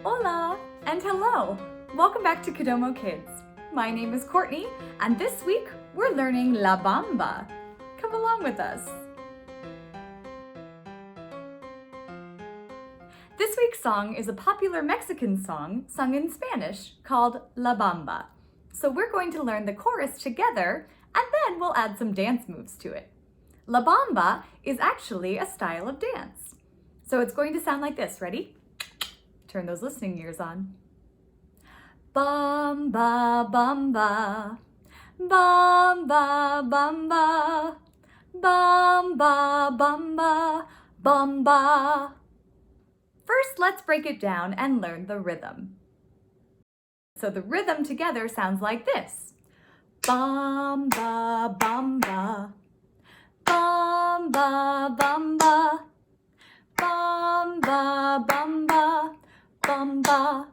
Hola and hello! Welcome back to Kodomo Kids. My name is Courtney, and this week we're learning La Bamba. Come along with us. This week's song is a popular Mexican song sung in Spanish called La Bamba. So we're going to learn the chorus together, and then we'll add some dance moves to it. La Bamba is actually a style of dance. So it's going to sound like this. Ready? Turn those listening ears on. Bamba, bamba, bamba, bamba, bamba, bamba, bamba. First, let's break it down and learn the rhythm. So the rhythm together sounds like this. Bamba, bamba, bamba, bamba, bamba, bamba, bamba.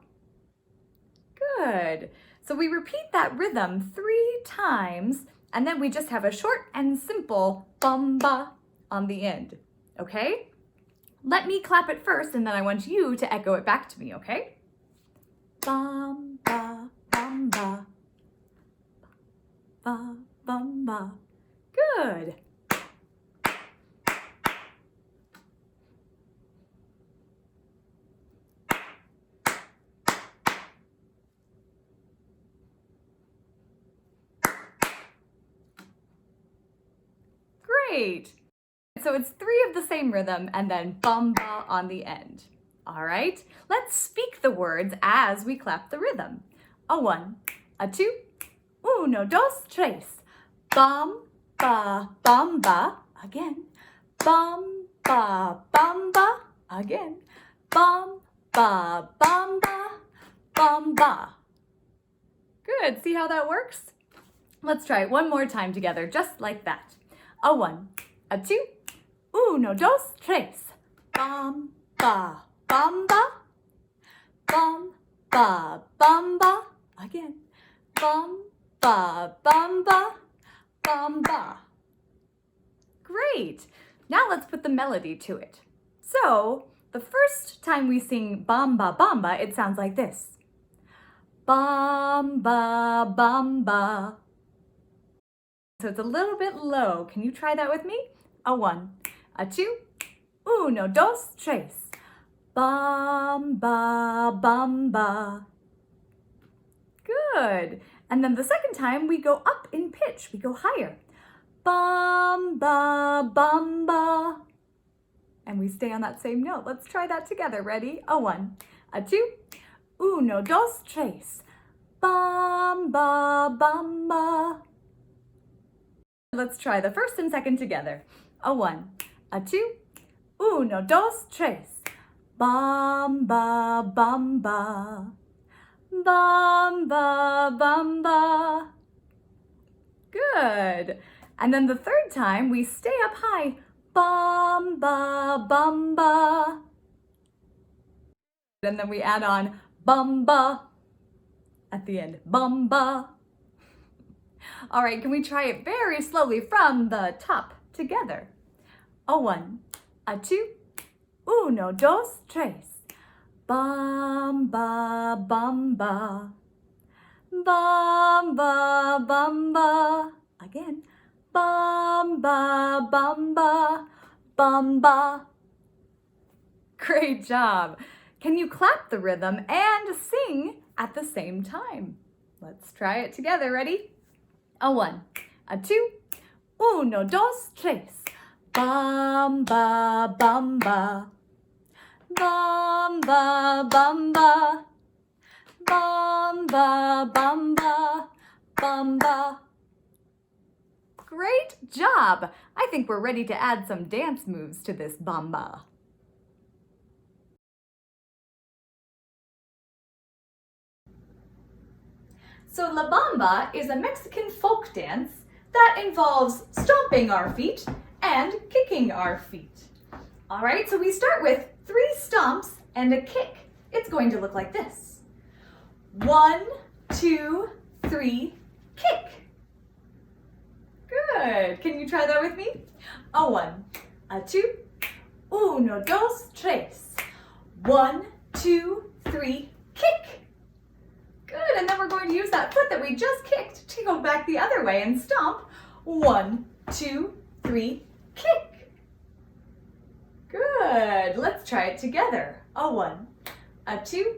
Good. So we repeat that rhythm 3 times, and then we just have a short and simple bamba on the end, okay? Let me clap it first, and then I want you to echo it back to me, okay? Bamba, bamba, ba, bamba. Good. Great. So it's 3 of the same rhythm and then bamba on the end. All right, let's speak the words as we clap the rhythm. A 1, a 2, uno, dos, tres. Bamba, bamba, again. Bamba, bamba, again. Bamba, bamba, bamba. Good, see how that works? Let's try it one more time together, just like that. A 1, a 2, uno, dos, tres. Bamba, bamba, bamba, bamba, again. Bamba, bamba, bamba. Great. Now let's put the melody to it. So, the first time we sing bamba, bamba, it sounds like this. Bamba, bamba. So it's a little bit low. Can you try that with me? A 1, a 2, uno, dos, tres. Bamba, bamba. Good. And then the second time we go up in pitch. We go higher. Bamba, bamba. And we stay on that same note. Let's try that together. Ready? A 1, a 2, uno, dos, tres. Bamba, bamba. Let's try the first and second together. A 1, a 2, uno, dos, tres. Bamba, bamba. Bamba, bamba. Good. And then the third time we stay up high. Bamba, bamba. And then we add on bamba at the end. Bamba. All right, can we try it very slowly from the top together? A 1, a 2, uno, dos, tres. Bamba, bamba. Bamba, bamba. Again. Bamba, bamba, bamba. Great job. Can you clap the rhythm and sing at the same time? Let's try it together. Ready? A 1, a 2, uno, dos, tres. Bamba, bamba. Bamba, bamba. Bamba, bamba, bamba. Great job! I think we're ready to add some dance moves to this bamba. So La Bamba is a Mexican folk dance that involves stomping our feet and kicking our feet. All right, so we start with 3 stomps and a kick. It's going to look like this. 1, 2, 3, kick. Good. Can you try that with me? A 1, a 2, uno, dos, tres. 1, 2, 3, kick. Good, and then we're going to use that foot that we just kicked to go back the other way and stomp. 1, 2, 3, kick. Good, let's try it together. A 1, a 2,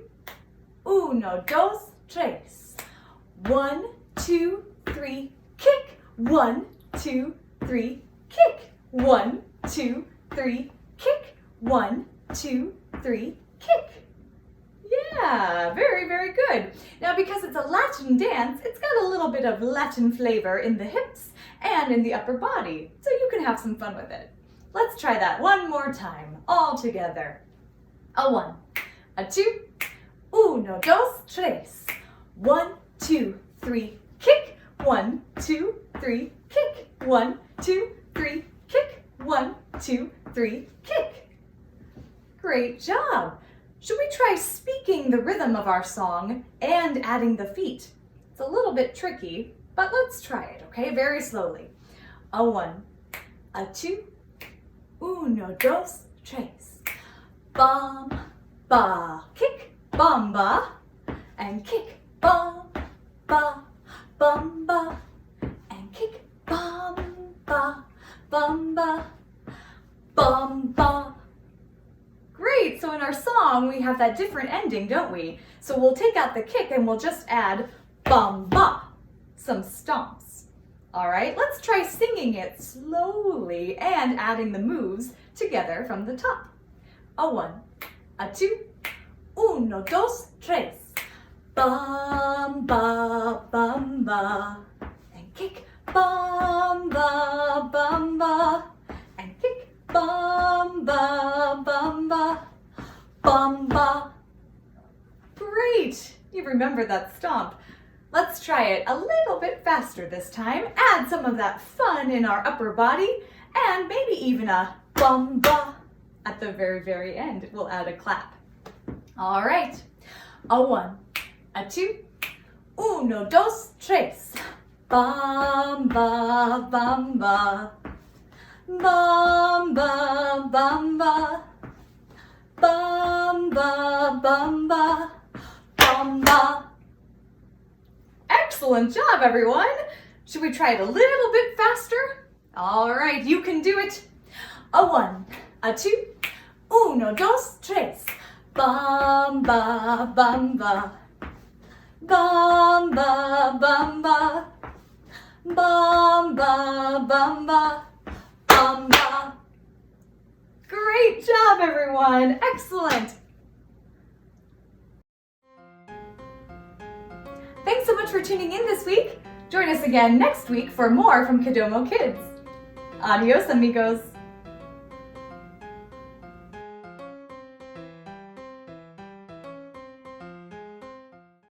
uno, dos, tres. 1, 2, 3, kick. 1, 2, 3, kick. 1, 2, 3, kick. 1, 2, 3, kick. Yeah, very, very good. Now, because it's a Latin dance, it's got a little bit of Latin flavor in the hips and in the upper body, so you can have some fun with it. Let's try that one more time, all together. A 1, a 2, uno, dos, tres. 1, 2, 3, kick. 1, 2, 3, kick. 1, 2, 3, kick. 1, 2, 3, kick. Great job. Should we try speaking the rhythm of our song and adding the feet? It's a little bit tricky, but let's try it, okay? Very slowly. A 1, a 2, uno, dos, tres. Bamba, kick, bamba, and kick, bamba, bamba, and kick, bamba, bamba, bamba. Great, so in our song we have that different ending, don't we? So we'll take out the kick and we'll just add bamba, some stomps. All right, let's try singing it slowly and adding the moves together from the top. A 1, a 2, uno, dos, tres. Bamba, bamba, and kick, bamba, bamba, and kick, bamba, bamba, bamba. Great! You remembered that stomp. Let's try it a little bit faster this time. Add some of that fun in our upper body and maybe even a bamba at the very, very end. We'll add a clap. All right. A 1, a 2, uno, dos, tres. Bamba, bamba. Bamba, bamba, bamba, bamba, bamba. Excellent job, everyone. Should we try it a little bit faster? All right, you can do it. A 1, a 2, uno, dos, tres. Bamba, bamba, bamba, bamba, bamba, bamba. Bamba. Great job, everyone. Excellent. Thanks so much for tuning in this week. Join us again next week for more from Kodomo Kids. Adios, amigos.